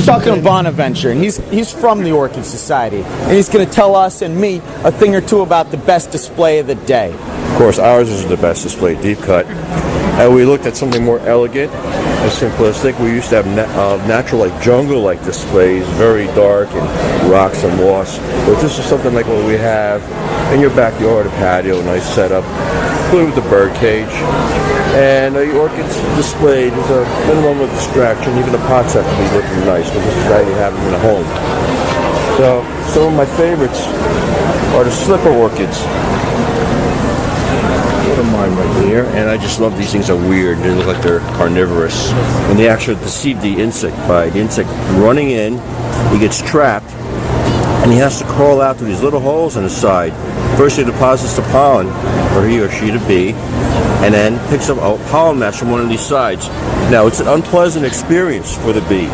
talking to Bonaventure, and he's from the Orchid Society, and he's going to tell us and me a thing or two about the best display of the day. Of course, ours is the best display, deep cut. And we looked at something more elegant and simplistic. We used to have natural, like jungle-like displays, very dark and rocks and moss. But this is something like what we have in your backyard, a patio, nice setup, including with the bird cage. And the orchids displayed is a minimum of distraction. Even the pots have to be looking nice, because this is how you have them in a home. So some of my favorites are the slipper orchids. Mine right here, and I just love these things. Are weird. They look like they're carnivorous, and they actually deceive the insect by the insect running in. He gets trapped, and he has to crawl out through these little holes in the side. First, he deposits the pollen for he or she to be, and then picks up a pollen mass from one of these sides. Now, it's an unpleasant experience for the bee,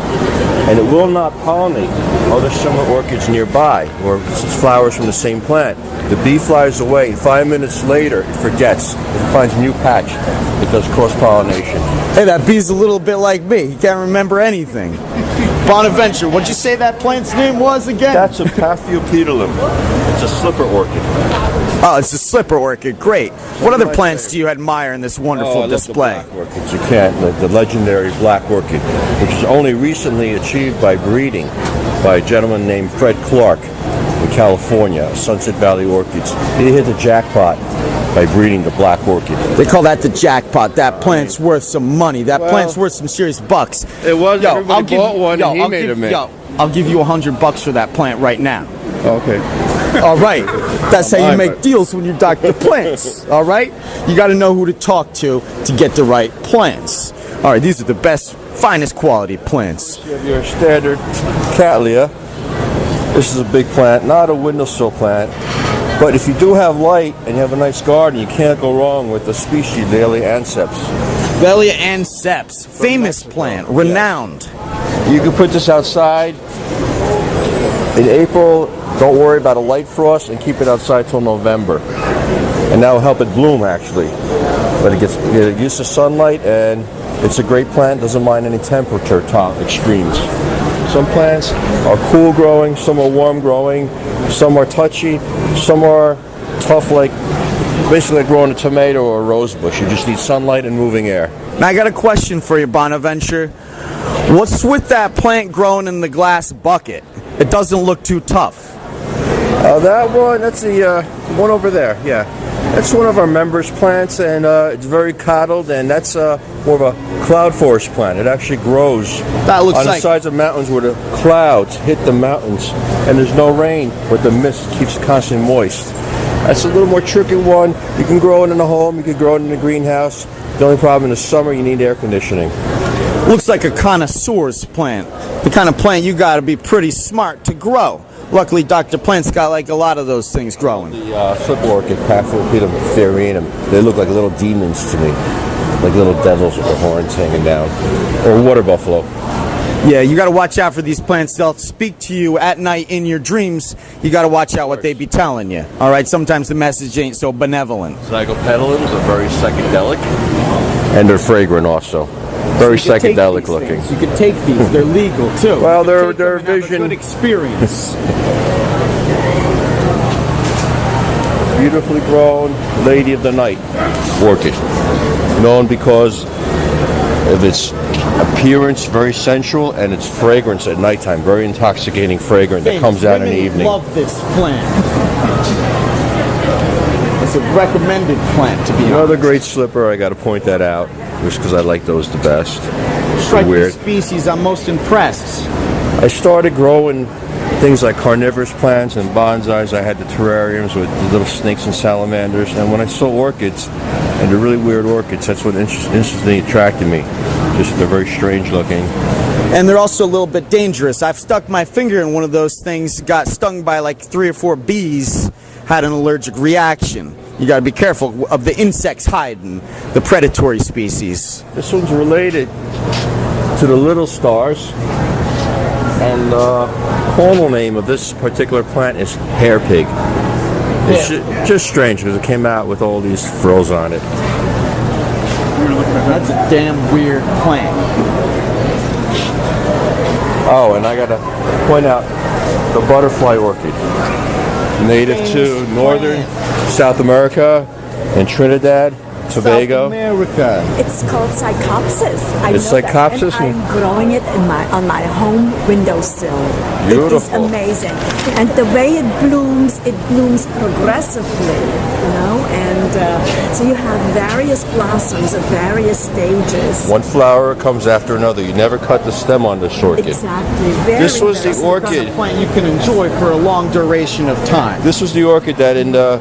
and it will not pollinate other similar orchids nearby or flowers from the same plant. The bee flies away, and 5 minutes later, it forgets. It finds a new patch. It does cross-pollination. Hey, that bee's a little bit like me. He can't remember anything. Bonaventure, what'd you say that plant's name was again? That's a Paphiopedilum. It's a slipper orchid. Oh, it's a slipper orchid. Great. What other plants do you admire in this wonderful display? I love the black orchids. You can't. The legendary black orchid, which is only recently achieved by breeding by a gentleman named Fred Clark in California, Sunset Valley Orchids. He hit the jackpot by breeding the black orchid. They call that the jackpot. That plant's worth some money. That plant's worth some serious bucks. It was. Everybody bought one, and he made a mint. I'll give you $100 for that plant right now. Okay. All right. That's how you make deals when you're Dr. Plants. All right? You got to know who to talk to get the right plants. All right, these are the best, finest quality plants. You have your standard Cattleya. This is a big plant, not a windowsill plant. But if you do have light and you have a nice garden, you can't go wrong with the species Dahlia anceps. Dahlia anceps, famous plant, renowned. You can put this outside in April. Don't worry about a light frost and keep it outside till November. And that will help it bloom, actually. But it gets used to sunlight, and it's a great plant. Doesn't mind any temperature extremes. Some plants are cool growing, some are warm growing, some are touchy, some are tough, like basically like growing a tomato or a rose bush. You just need sunlight and moving air. Now I got a question for you, Bonaventure. What's with that plant growing in the glass bucket? It doesn't look too tough. That one, that's the one over there, yeah. That's one of our members' plants, and it's very coddled, and that's more of a cloud forest plant. It actually grows on the sides of mountains where the clouds hit the mountains, and there's no rain, but the mist keeps constantly moist. That's a little more tricky one. You can grow it in a home, you can grow it in a greenhouse. The only problem in the summer, you need air conditioning. Looks like a connoisseur's plant. The kind of plant you got to be pretty smart to grow. Luckily, Dr. Plant's got like a lot of those things growing. The slipper orchid, Paphiopedilum therianum, they look like little demons to me, like little devils with their horns hanging down, or water buffalo. Yeah, you got to watch out for these plants. They'll speak to you at night in your dreams. You got to watch out what they be telling you. All right, sometimes the message ain't so benevolent. Zygopetalums are very psychedelic, and they're fragrant also. Very psychedelic looking. You can take these. They're legal too. Well, they're vision. Good experience. Beautifully grown lady of the night orchid, known because of its appearance, very sensual, and its fragrance at nighttime, very intoxicating fragrance that comes out in the evening. Love this plant. It's a recommended plant to be honest. Another great slipper. I got to point that out, just because I like those the best. Strike the species I'm most impressed. I started growing things like carnivorous plants and bonsais. I had the terrariums with the little snakes and salamanders, and when I saw orchids, and they're really weird orchids, that's what instantly attracted me. Just they're very strange looking. And they're also a little bit dangerous. I've stuck my finger in one of those things, got stung by like 3 or 4 bees, had an allergic reaction. You got to be careful of the insects hiding, the predatory species. This one's related to the little stars, and the clonal name of this particular plant is hairpig. It's just strange because it came out with all these frills on it. That's a damn weird plant. Oh, and I gotta point out the butterfly orchid, native to northern South America and Trinidad, Tobago. South America. It's called Psychopsis. It's know that, Psychopsis? and I'm growing it on my home windowsill. It is Beautiful. amazing. And the way it blooms progressively, you know, and so you have various blossoms at various stages. One flower comes after another. You never cut the stem on this orchid. Exactly. Very This was the interesting. orchid. Plant you can enjoy for a long duration of time. This was the orchid that in the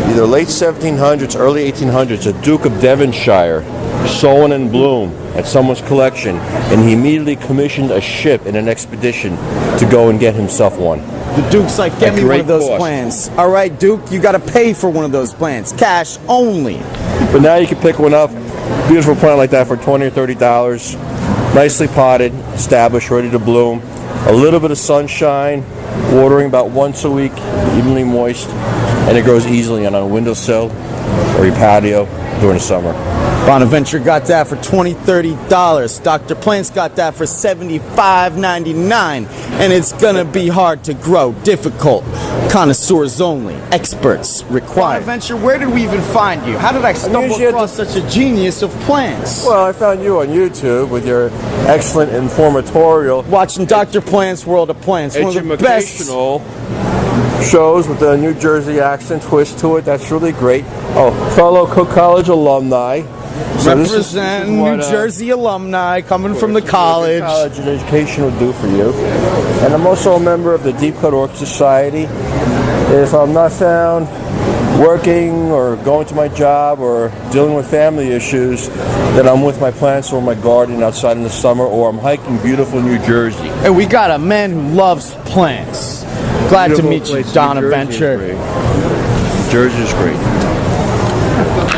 either late 1700s, early 1800s, a Duke of Devonshire saw one in bloom at someone's collection, and he immediately commissioned a ship in an expedition to go and get himself one. The Duke's like, get At me one great of those cost. plants. All right, Duke, you got to pay for one of those plants. Cash only. But now you can pick one up, beautiful plant like that for $20 or $30, nicely potted, established, ready to bloom. A little bit of sunshine, watering about once a week, evenly moist, and it grows easily on a windowsill or your patio during the summer. Bonaventure got that for $20, $30. Dr. Plants got that for $75.99. And it's gonna be hard to grow, difficult, connoisseurs only, experts required. Bonaventure, where did we even find you? How did I stumble usually at across such a genius of plants? Well, I found you on YouTube with your excellent informatorial, Watching Dr. Plants' World of Plants, one of the best. educational shows with a New Jersey accent twist to it. That's really great. Oh, fellow Cook College alumni. So this is Representing what, New Jersey alumni coming from the college. College and education will do for you. And I'm also a member of the Deep Cut Orchid Society. If I'm not found working or going to my job or dealing with family issues, then I'm with my plants or my garden outside in the summer, or I'm hiking beautiful New Jersey. And we got a man who loves plants. Glad to meet you, Bonaventure. New Jersey is great.